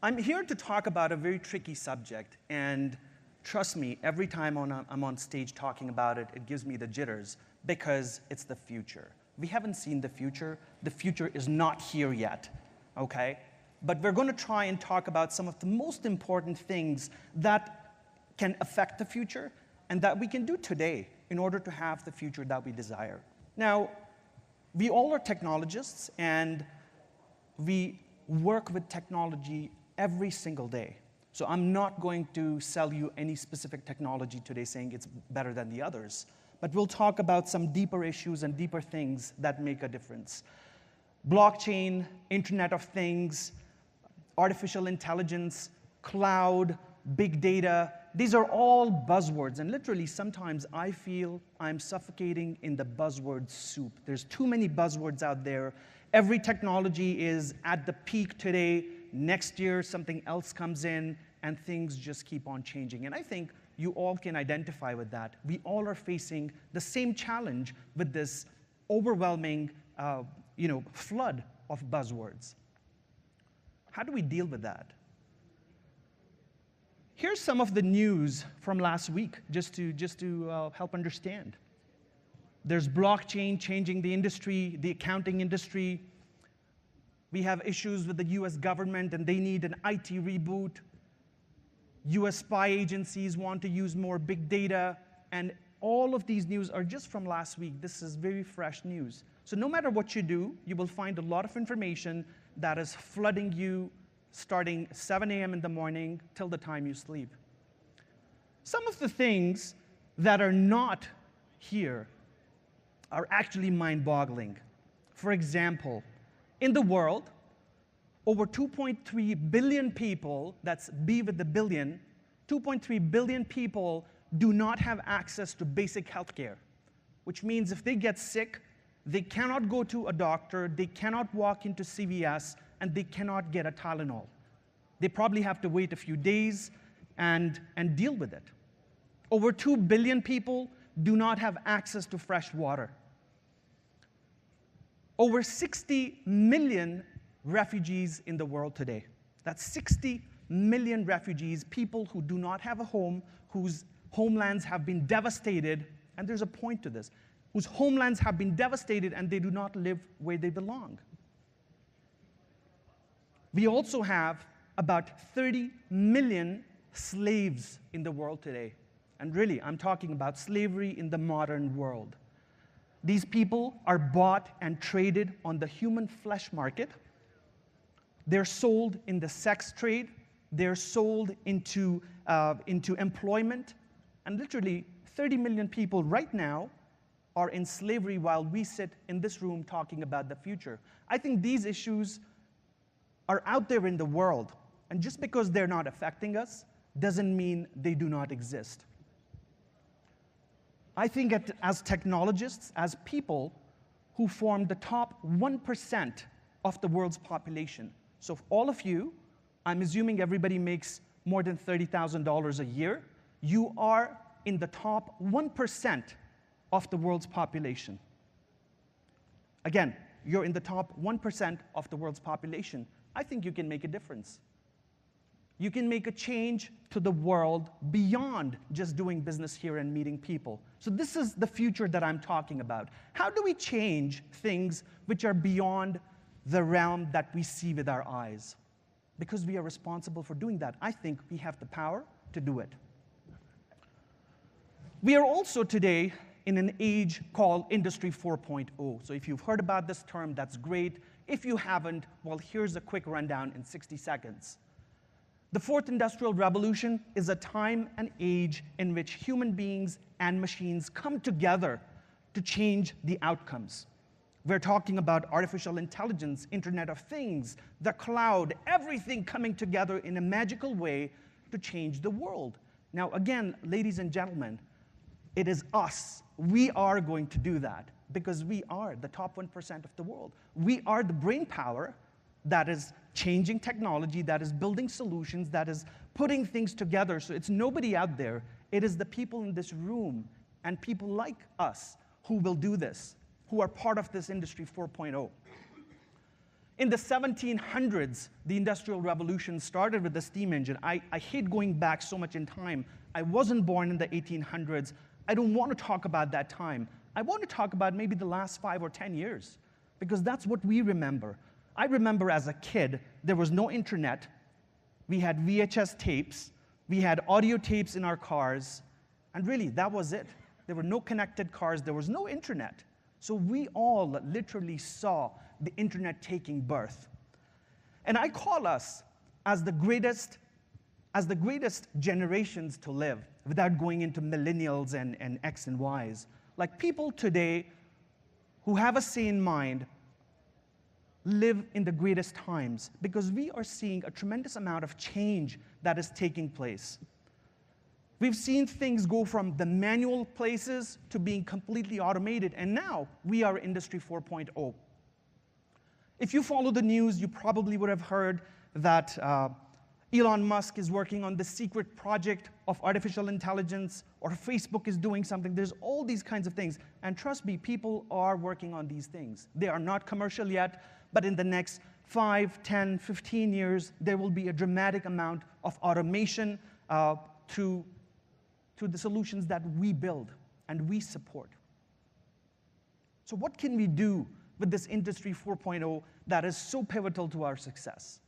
I'm here to talk about a very tricky subject, and trust me, every time I'm on stage talking about it, it gives me the jitters, because it's the future. We haven't seen the future. The future is not here yet, okay? But we're going to try and talk about some of the most important things that can affect the future and that we can do today in order to have the future that we desire. Now, we all are technologists, and we work with technology every single day. So I'm not going to sell you any specific technology today saying it's better than the others. But we'll talk about some deeper issues and deeper things that make a difference. Blockchain, Internet of Things, artificial intelligence, cloud, big data, these are all buzzwords. And literally, sometimes I feel I'm suffocating in the buzzword soup. There's too many buzzwords out there. Every technology is at the peak today. Next year, something else comes in, and things just keep on changing. And I think you all can identify with that. We all are facing the same challenge with this overwhelming flood of buzzwords. How do we deal with that? Here's some of the news from last week, just to help understand. There's blockchain changing the industry, the accounting industry. We have issues with the US government, and they need an IT reboot. US spy agencies want to use more big data, and all of these news are just from last week. This is very fresh news. So no matter what you do, you will find a lot of information that is flooding you starting 7 a.m. in the morning till the time you sleep. Some of the things that are not here are actually mind-boggling. For example, in the world, over 2.3 billion people, that's B with the billion, 2.3 billion people do not have access to basic healthcare, which means if they get sick, they cannot go to a doctor, they cannot walk into CVS, and they cannot get a Tylenol. They probably have to wait a few days and deal with it. Over 2 billion people do not have access to fresh water. Over 60 million refugees in the world today. That's 60 million refugees, people who do not have a home, whose homelands have been devastated, and there's a point to this, whose homelands have been devastated and they do not live where they belong. We also have about 30 million slaves in the world today. And really, I'm talking about slavery in the modern world. These people are bought and traded on the human flesh market. They're sold in the sex trade. They're sold into employment. And literally, 30 million people right now are in slavery while we sit in this room talking about the future. I think these issues are out there in the world. And just because they're not affecting us doesn't mean they do not exist. I think as technologists, as people who form the top 1% of the world's population, so if all of you, I'm assuming everybody makes more than $30,000 a year, you are in the top 1% of the world's population. Again, you're in the top 1% of the world's population. I think you can make a difference. You can make a change to the world beyond just doing business here and meeting people. So this is the future that I'm talking about. How do we change things which are beyond the realm that we see with our eyes? Because we are responsible for doing that. I think we have the power to do it. We are also today in an age called Industry 4.0. So if you've heard about this term, that's great. If you haven't, well, here's a quick rundown in 60 seconds. The fourth industrial revolution is a time and age in which human beings and machines come together to change the outcomes. We're talking about artificial intelligence, Internet of Things, the cloud, everything coming together in a magical way to change the world. Now, again, ladies and gentlemen, it is us. We are going to do that because we are the top 1% of the world. We are the brain power that is changing technology, that is building solutions, that is putting things together. So it's nobody out there. It is the people in this room and people like us who will do this, who are part of this Industry 4.0. In the 1700s, the Industrial Revolution started with the steam engine. I hate going back so much in time. I wasn't born in the 1800s. I don't want to talk about that time. I want to talk about maybe the last 5 or 10 years, because that's what we remember. I remember as a kid, there was no internet. We had VHS tapes. We had audio tapes in our cars. And really, that was it. There were no connected cars. There was no internet. So we all literally saw the internet taking birth. And I call us as the greatest generations to live, without going into millennials and X and Ys. Like, people today who have a sane mind live in the greatest times, because we are seeing a tremendous amount of change that is taking place. We've seen things go from the manual places to being completely automated, and now we are Industry 4.0. If you follow the news, you probably would have heard that Elon Musk is working on the secret project of artificial intelligence, or Facebook is doing something. There's all these kinds of things. And trust me, people are working on these things. They are not commercial yet, but in the next 5, 10, 15 years, there will be a dramatic amount of automation to the solutions that we build and we support. So what can we do with this Industry 4.0 that is so pivotal to our success?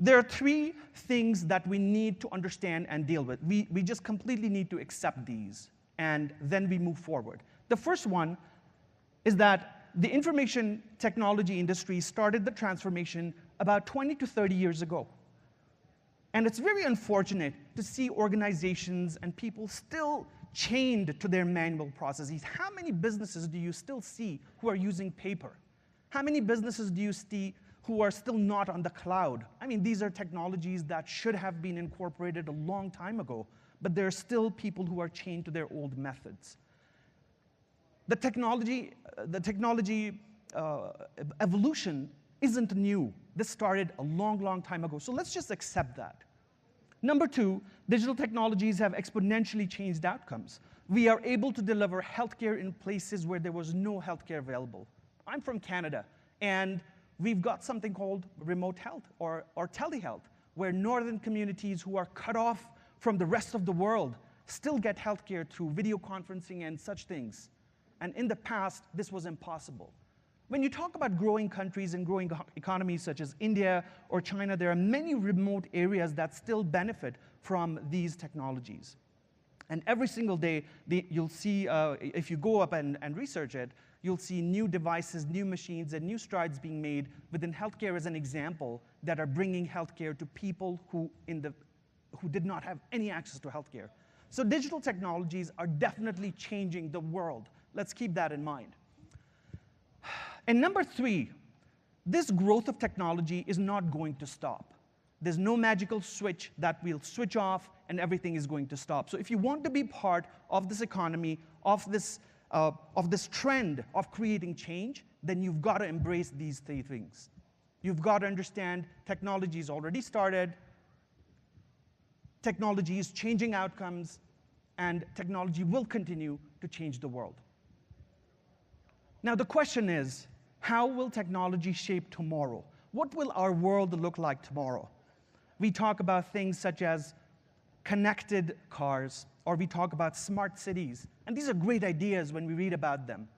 There are 3 things that we need to understand and deal with. We just completely need to accept these, and then we move forward. The first one is that the information technology industry started the transformation about 20 to 30 years ago. And it's very unfortunate to see organizations and people still chained to their manual processes. How many businesses do you still see who are using paper? How many businesses do you see who are still not on the cloud? I mean, these are technologies that should have been incorporated a long time ago, but there are still people who are chained to their old methods. The technology evolution isn't new. This started a long, long time ago, so let's just accept that. Number 2, digital technologies have exponentially changed outcomes. We are able to deliver healthcare in places where there was no healthcare available. I'm from Canada, and we've got something called remote health or telehealth, where northern communities who are cut off from the rest of the world still get healthcare through video conferencing and such things. And in the past, this was impossible. When you talk about growing countries and growing economies such as India or China, there are many remote areas that still benefit from these technologies. And every single day, you'll see, if you go up and research it, you'll see new devices, new machines, and new strides being made within healthcare as an example that are bringing healthcare to people who did not have any access to healthcare. So digital technologies are definitely changing the world. Let's keep that in mind. And number 3, this growth of technology is not going to stop. There's no magical switch that we'll switch off and everything is going to stop. So if you want to be part of this economy, of this trend of creating change, then you've got to embrace these 3 things. You've got to understand technology is already started, technology is changing outcomes, and technology will continue to change the world. Now the question is, how will technology shape tomorrow? What will our world look like tomorrow? We talk about things such as connected cars, or we talk about smart cities. And these are great ideas when we read about them.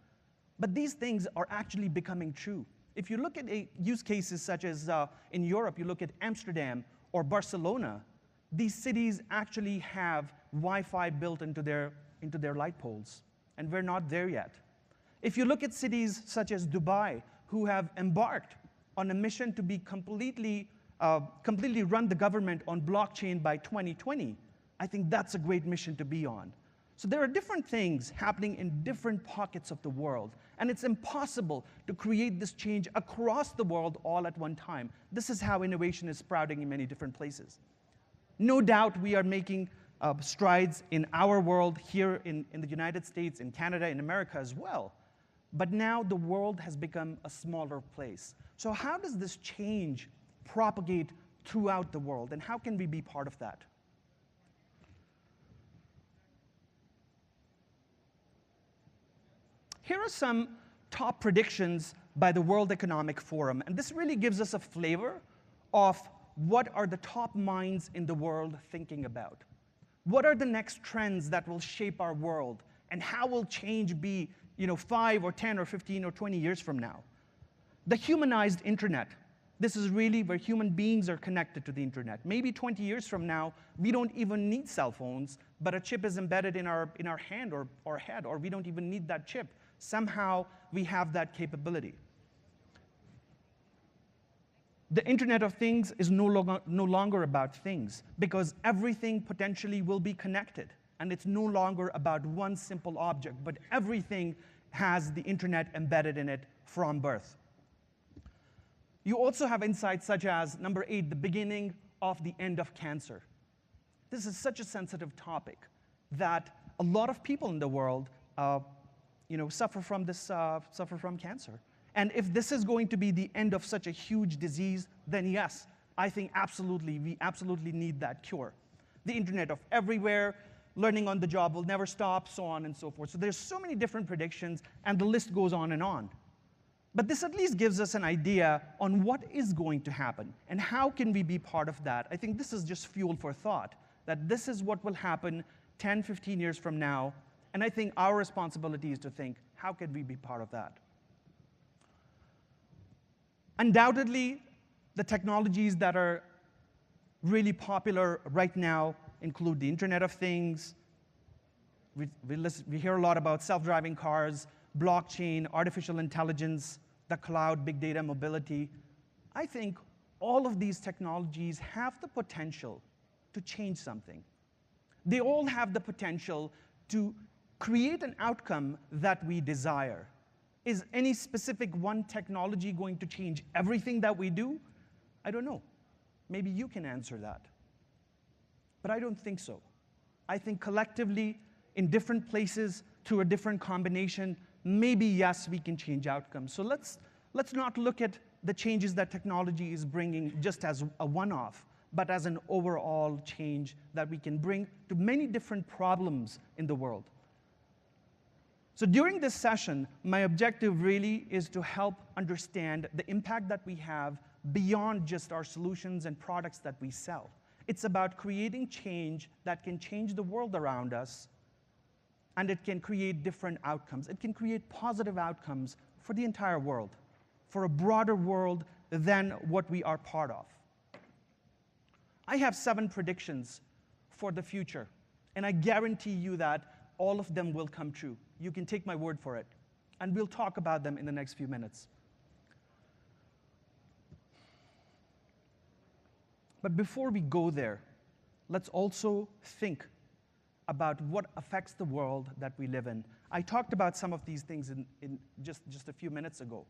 But these things are actually becoming true. If you look at use cases such as in Europe, you look at Amsterdam or Barcelona, these cities actually have Wi-Fi built into their light poles. And we're not there yet. If you look at cities such as Dubai, who have embarked on a mission to be completely run the government on blockchain by 2020, I think that's a great mission to be on. So there are different things happening in different pockets of the world, and it's impossible to create this change across the world all at one time. This is how innovation is sprouting in many different places. No doubt we are making strides in our world here in the United States, in Canada, in America as well. But now the world has become a smaller place. So how does this change propagate throughout the world, and how can we be part of that? Here are some top predictions by the World Economic Forum. And this really gives us a flavor of what are the top minds in the world thinking about. What are the next trends that will shape our world? And how will change be 5 or 10 or 15 or 20 years from now? The humanized internet. This is really where human beings are connected to the internet. Maybe 20 years from now, we don't even need cell phones, but a chip is embedded in our hand or head, or we don't even need that chip. Somehow, we have that capability. The Internet of Things is no longer about things, because everything potentially will be connected. And it's no longer about one simple object, but everything has the internet embedded in it from birth. You also have insights such as, number 8, the beginning of the end of cancer. This is such a sensitive topic that a lot of people in the world suffer from cancer. And if this is going to be the end of such a huge disease, then yes, I think we absolutely need that cure. The internet of everywhere, learning on the job will never stop, so on and so forth. So there's so many different predictions, and the list goes on and on. But this at least gives us an idea on what is going to happen, and how can we be part of that. I think this is just fuel for thought, that this is what will happen 10, 15 years from now, and I think our responsibility is to think, how can we be part of that? Undoubtedly, the technologies that are really popular right now include the Internet of Things. We hear a lot about self-driving cars, blockchain, artificial intelligence, the cloud, big data, mobility. I think all of these technologies have the potential to change something. They all have the potential to create an outcome that we desire. Is any specific one technology going to change everything that we do? I don't know. Maybe you can answer that. But I don't think so. I think collectively, in different places, through a different combination, maybe, yes, we can change outcomes. So let's not look at the changes that technology is bringing just as a one-off, but as an overall change that we can bring to many different problems in the world. So during this session, my objective really is to help understand the impact that we have beyond just our solutions and products that we sell. It's about creating change that can change the world around us, and it can create different outcomes. It can create positive outcomes for the entire world, for a broader world than what we are part of. I have 7 predictions for the future, and I guarantee you that all of them will come true. You can take my word for it, and we'll talk about them in the next few minutes. But before we go there, let's also think about what affects the world that we live in. I talked about some of these things in just a few minutes ago.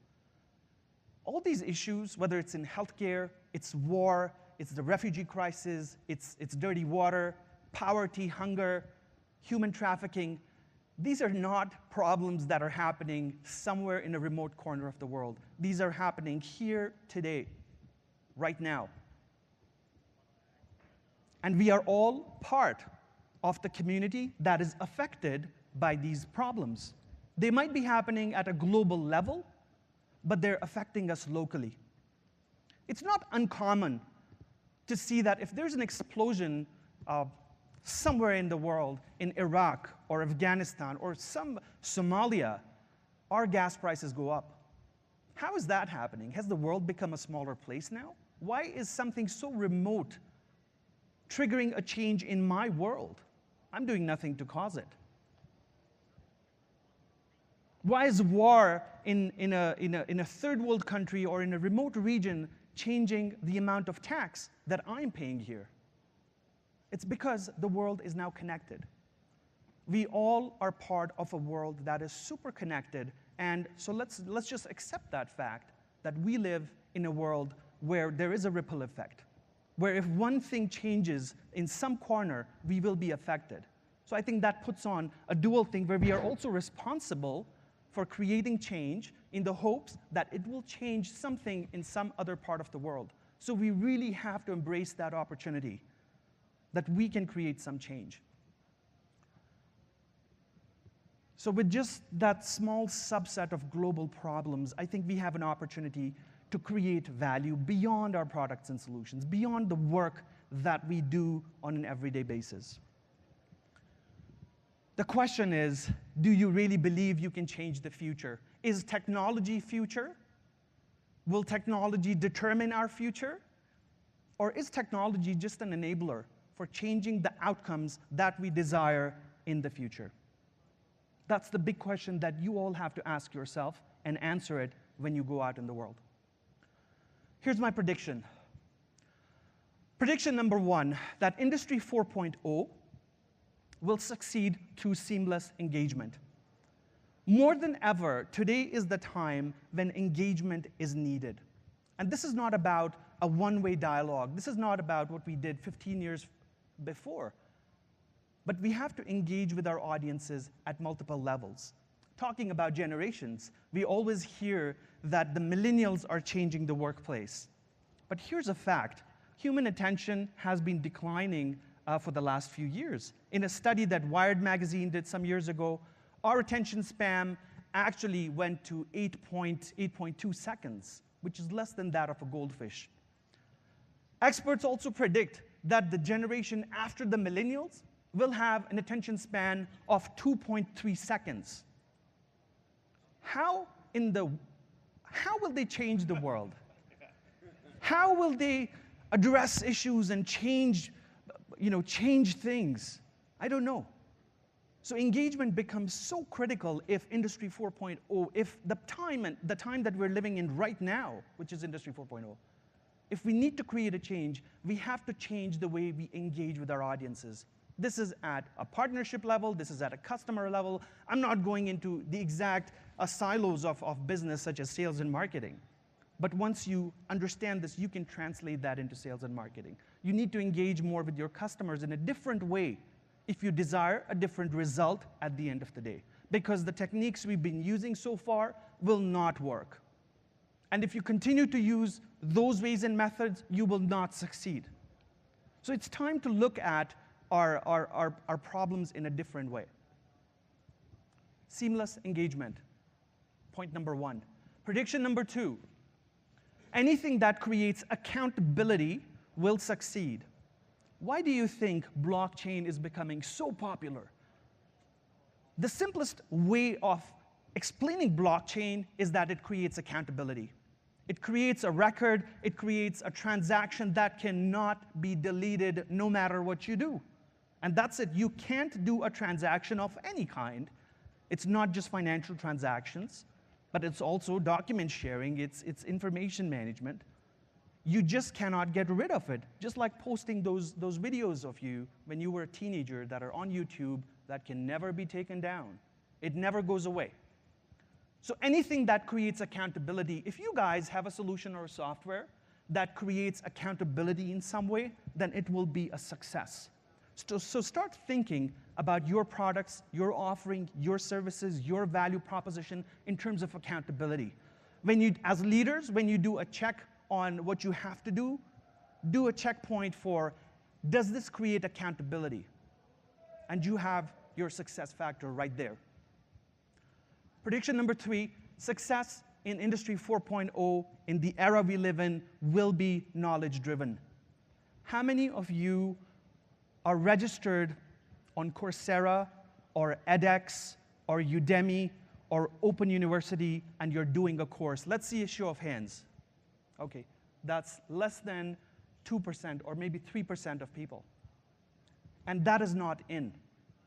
All these issues, whether it's in healthcare, it's war, it's the refugee crisis, it's dirty water, poverty, hunger, human trafficking, these are not problems that are happening somewhere in a remote corner of the world. These are happening here today, right now. And we are all part of the community that is affected by these problems. They might be happening at a global level, but they're affecting us locally. It's not uncommon to see that if there's an explosion somewhere in the world, in Iraq or Afghanistan or Somalia, our gas prices go up. How is that happening? Has the world become a smaller place now? Why is something so remote triggering a change in my world? I'm doing nothing to cause it. Why is war in a third world country or in a remote region changing the amount of tax that I'm paying here? It's because the world is now connected. We all are part of a world that is super connected, and so let's just accept that fact that we live in a world where there is a ripple effect, where if one thing changes in some corner, we will be affected. So I think that puts on a dual thing where we are also responsible for creating change in the hopes that it will change something in some other part of the world. So we really have to embrace that opportunity that we can create some change. So with just that small subset of global problems, I think we have an opportunity to create value beyond our products and solutions, beyond the work that we do on an everyday basis. The question is, do you really believe you can change the future? Is technology future? Will technology determine our future? Or is technology just an enabler for changing the outcomes that we desire in the future? That's the big question that you all have to ask yourself and answer it when you go out in the world. Here's my prediction. Prediction number one, that Industry 4.0 will succeed through seamless engagement. More than ever, today is the time when engagement is needed. And this is not about a one-way dialogue. This is not about what we did 15 years before. But we have to engage with our audiences at multiple levels. Talking about generations, we always hear that the millennials are changing the workplace. But here's a fact. Human attention has been declining for the last few years. In a study that Wired magazine did some years ago, our attention span actually went to 8.2 seconds, which is less than that of a goldfish. Experts also predict that the generation after the millennials will have an attention span of 2.3 seconds. How will they change the world? How will they address issues and change things? I don't know. So engagement becomes so critical if Industry 4.0, if the time that we're living in right now, which is Industry 4.0, if we need to create a change, we have to change the way we engage with our audiences. This is at a partnership level, this is at a customer level. I'm not going into the exact silos of business such as sales and marketing. But once you understand this, you can translate that into sales and marketing. You need to engage more with your customers in a different way if you desire a different result at the end of the day. Because the techniques we've been using so far will not work. And if you continue to use those ways and methods, you will not succeed. So it's time to look at our problems in a different way. Seamless engagement, point number one. Prediction number two, anything that creates accountability will succeed. Why do you think blockchain is becoming so popular? The simplest way of explaining blockchain is that it creates accountability. It creates a record, it creates a transaction that cannot be deleted no matter what you do. And that's it. You can't do a transaction of any kind. It's not just financial transactions, but it's also document sharing, it's information management. You just cannot get rid of it. Just like posting those videos of you when you were a teenager that are on YouTube that can never be taken down. It never goes away. So anything that creates accountability, if you guys have a solution or a software that creates accountability in some way, then it will be a success. So start thinking about your products, your offering, your services, your value proposition in terms of accountability. As leaders, when you do a check on what you have to do a checkpoint for, does this create accountability? And you have your success factor right there. Prediction number three, success in Industry 4.0 in the era we live in will be knowledge-driven. How many of you are registered on Coursera or edX or Udemy or Open University and you're doing a course? Let's see a show of hands. Okay, that's less than 2% or maybe 3% of people. And that is not in.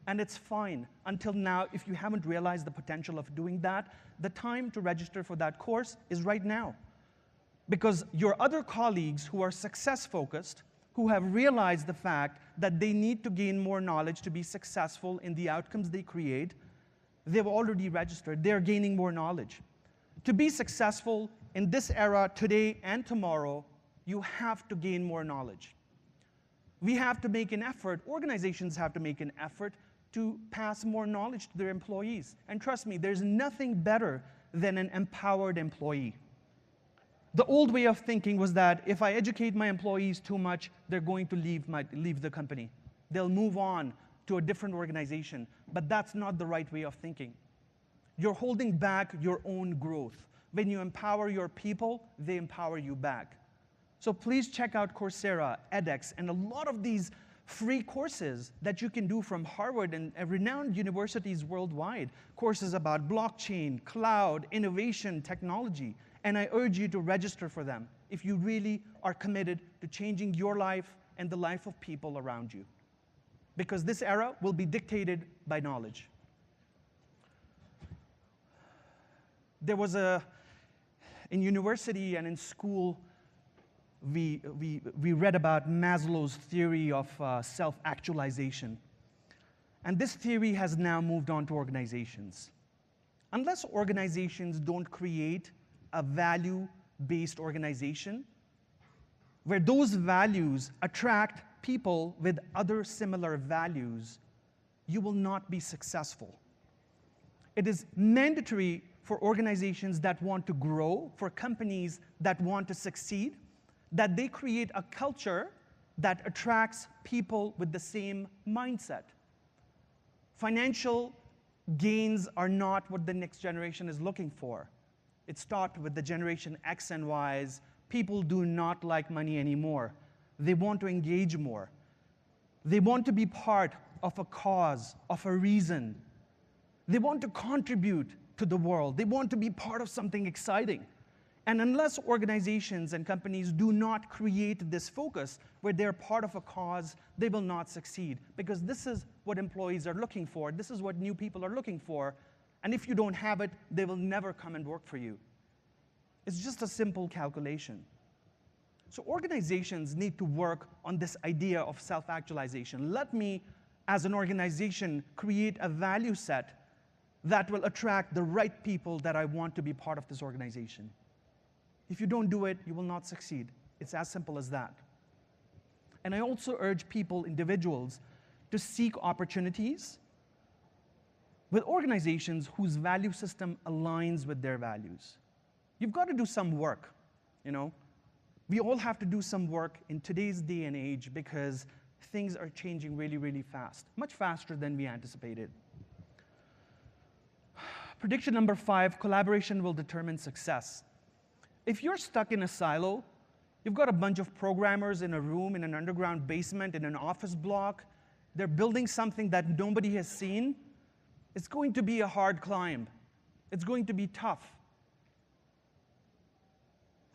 And it's fine. Until now, if you haven't realized the potential of doing that, the time to register for that course is right now. Because your other colleagues who are success-focused, who have realized the fact that they need to gain more knowledge to be successful in the outcomes they create, they've already registered. They're gaining more knowledge. To be successful in this era, today and tomorrow, you have to gain more knowledge. We have to make an effort, organizations have to make an effort to pass more knowledge to their employees. And trust me, there's nothing better than an empowered employee. The old way of thinking was that if I educate my employees too much, they're going to leave the company. They'll move on to a different organization. But that's not the right way of thinking. You're holding back your own growth. When you empower your people, they empower you back. So please check out Coursera, edX, and a lot of these free courses that you can do from Harvard and renowned universities worldwide. Courses about blockchain, cloud, innovation, technology. And I urge you to register for them if you really are committed to changing your life and the life of people around you. Because this era will be dictated by knowledge. There was in university and in school, we read about Maslow's theory of self-actualization. And this theory has now moved on to organizations. Unless organizations don't create a value-based organization, where those values attract people with other similar values, you will not be successful. It is mandatory for organizations that want to grow, for companies that want to succeed, that they create a culture that attracts people with the same mindset. Financial gains are not what the next generation is looking for. It's taught with the generation X and Ys. People do not like money anymore. They want to engage more. They want to be part of a cause, of a reason. They want to contribute to the world. They want to be part of something exciting. And unless organizations and companies do not create this focus where they're part of a cause, they will not succeed. Because this is what employees are looking for. This is what new people are looking for. And if you don't have it, they will never come and work for you. It's just a simple calculation. So organizations need to work on this idea of self-actualization. Let me, as an organization, create a value set that will attract the right people that I want to be part of this organization. If you don't do it, you will not succeed. It's as simple as that. And I also urge people, individuals, to seek opportunities with organizations whose value system aligns with their values. You've got to do some work, you know. We all have to do some work in today's day and age because things are changing really, really fast, much faster than we anticipated. Prediction number 5, collaboration will determine success. If you're stuck in a silo, you've got a bunch of programmers in a room, in an underground basement, in an office block, they're building something that nobody has seen, it's going to be a hard climb. It's going to be tough.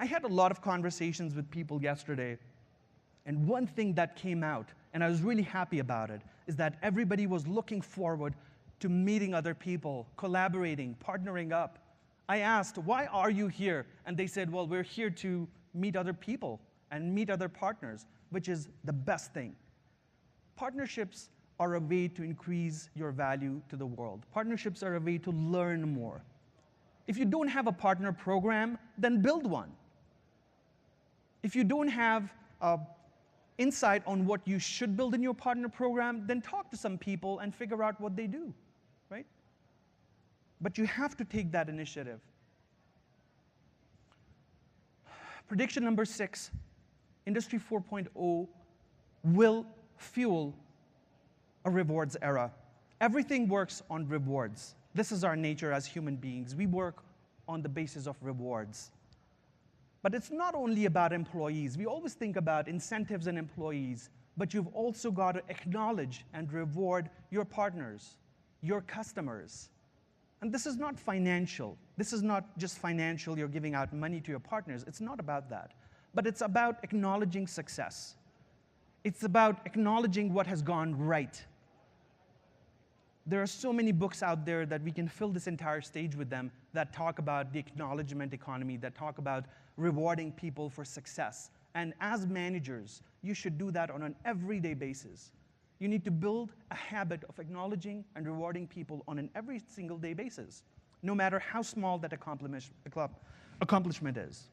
I had a lot of conversations with people yesterday, and one thing that came out, and I was really happy about it, is that everybody was looking forward to meeting other people, collaborating, partnering up. I asked, why are you here? And they said, well, we're here to meet other people and meet other partners, which is the best thing. Partnerships are a way to increase your value to the world. Partnerships are a way to learn more. If you don't have a partner program, then build one. If you don't have insight on what you should build in your partner program, then talk to some people and figure out what they do, right? But you have to take that initiative. Prediction number 6, Industry 4.0 will fuel a rewards era. Everything works on rewards. This is our nature as human beings. We work on the basis of rewards. But it's not only about employees. We always think about incentives and employees, but you've also got to acknowledge and reward your partners, your customers. And this is not financial. This is not just financial, you're giving out money to your partners. It's not about that. But it's about acknowledging success. It's about acknowledging what has gone right. There are so many books out there that we can fill this entire stage with them that talk about the acknowledgement economy, that talk about rewarding people for success. And as managers, you should do that on an everyday basis. You need to build a habit of acknowledging and rewarding people on an every single day basis, no matter how small that accomplishment is.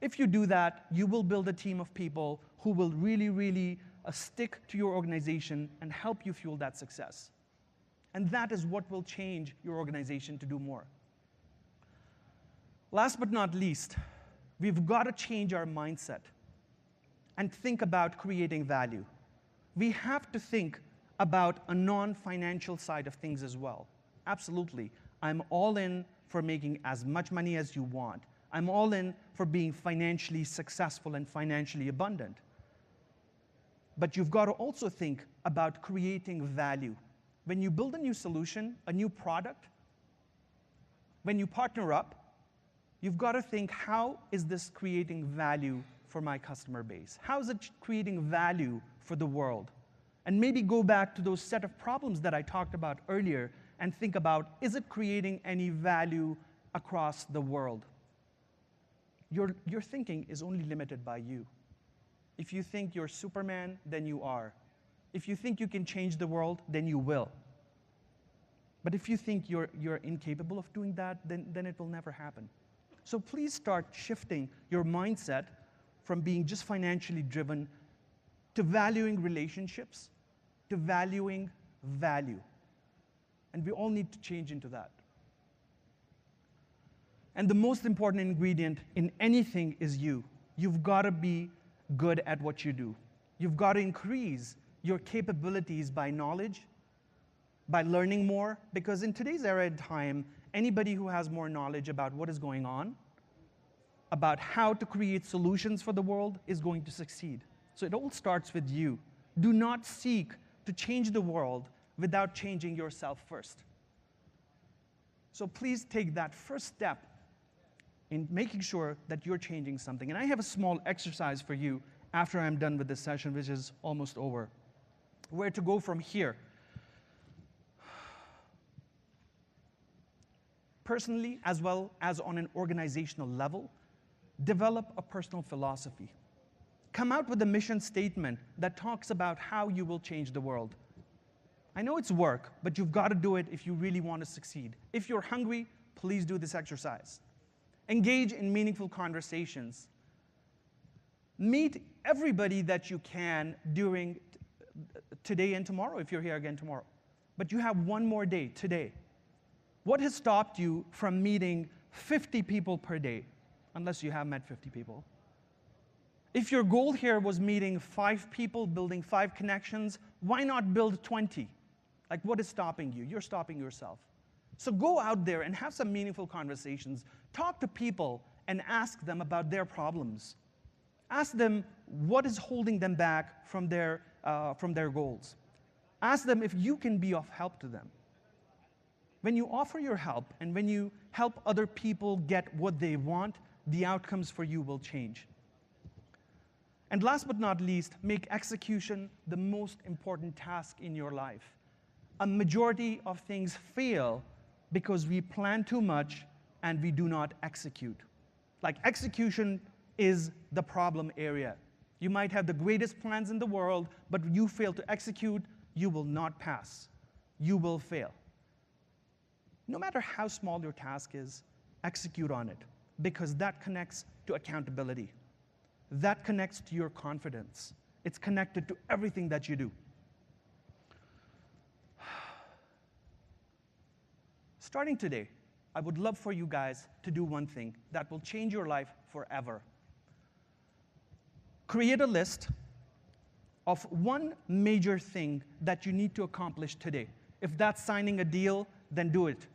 If you do that, you will build a team of people who will really, really stick to your organization and help you fuel that success. And that is what will change your organization to do more. Last but not least, we've got to change our mindset and think about creating value. We have to think about a non-financial side of things as well. Absolutely. I'm all in for making as much money as you want. I'm all in for being financially successful and financially abundant. But you've got to also think about creating value. When you build a new solution, a new product, when you partner up, you've got to think, how is this creating value for my customer base? How is it creating value for the world? And maybe go back to those set of problems that I talked about earlier and think about, is it creating any value across the world? Your thinking is only limited by you. If you think you're Superman, then you are. If you think you can change the world, then you will. But if you think you're incapable of doing that, then it will never happen. So please start shifting your mindset from being just financially driven to valuing relationships, to valuing value. And we all need to change into that. And the most important ingredient in anything is you. You've got to be good at what you do. You've got to increase your capabilities by knowledge, by learning more, because in today's era and time, anybody who has more knowledge about what is going on, about how to create solutions for the world, is going to succeed. So it all starts with you. Do not seek to change the world without changing yourself first. So please take that first step in making sure that you're changing something. And I have a small exercise for you after I'm done with this session, which is almost over. Where to go from here. Personally, as well as on an organizational level, develop a personal philosophy. Come out with a mission statement that talks about how you will change the world. I know it's work, but you've got to do it if you really want to succeed. If you're hungry, please do this exercise. Engage in meaningful conversations. Meet everybody that you can during today and tomorrow, if you're here again tomorrow. But you have one more day, today. What has stopped you from meeting 50 people per day? Unless you have met 50 people. If your goal here was meeting 5 people, building 5 connections, why not build 20? Like, what is stopping you? You're stopping yourself. So go out there and have some meaningful conversations. Talk to people and ask them about their problems. Ask them what is holding them back from their goals. Ask them if you can be of help to them. When you offer your help and when you help other people get what they want, the outcomes for you will change. And last but not least, make execution the most important task in your life. A majority of things fail because we plan too much and we do not execute. Like, execution is the problem area. You might have the greatest plans in the world, but you fail to execute, you will not pass. You will fail. No matter how small your task is, execute on it, because that connects to accountability. That connects to your confidence. It's connected to everything that you do. Starting today, I would love for you guys to do one thing that will change your life forever. Create a list of one major thing that you need to accomplish today. If that's signing a deal, then do it.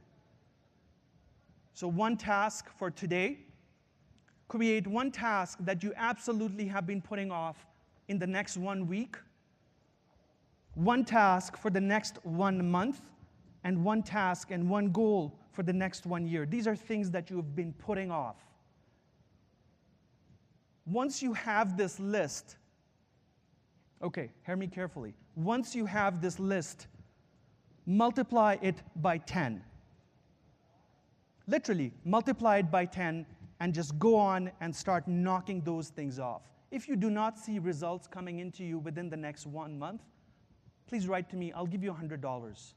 So one task for today. Create one task that you absolutely have been putting off in the next 1 week. One task for the next 1 month. And one task and one goal for the next 1 year. These are things that you have been putting off. Once you have this list, okay, hear me carefully. Once you have this list, multiply it by 10. Literally, multiply it by 10 and just go on and start knocking those things off. If you do not see results coming into you within the next 1 month, please write to me. I'll give you $100.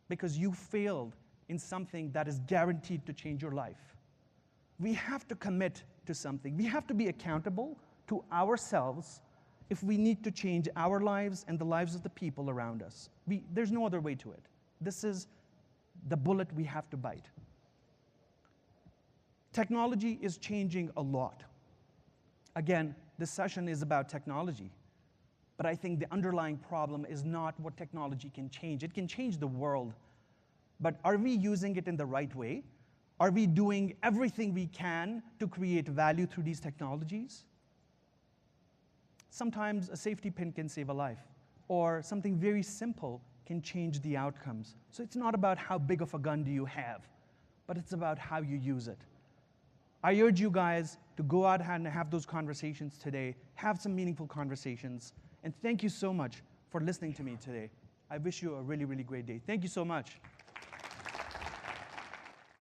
Because you failed in something that is guaranteed to change your life. We have to commit to something. We have to be accountable to ourselves if we need to change our lives and the lives of the people around us. There's no other way to it. This is the bullet we have to bite. Technology is changing a lot. Again, this session is about technology. But I think the underlying problem is not what technology can change. It can change the world. But are we using it in the right way? Are we doing everything we can to create value through these technologies? Sometimes a safety pin can save a life, or something very simple can change the outcomes. So it's not about how big of a gun do you have, but it's about how you use it. I urge you guys to go out and have those conversations today, have some meaningful conversations, and thank you so much for listening to me today. I wish you a really, really great day. Thank you so much.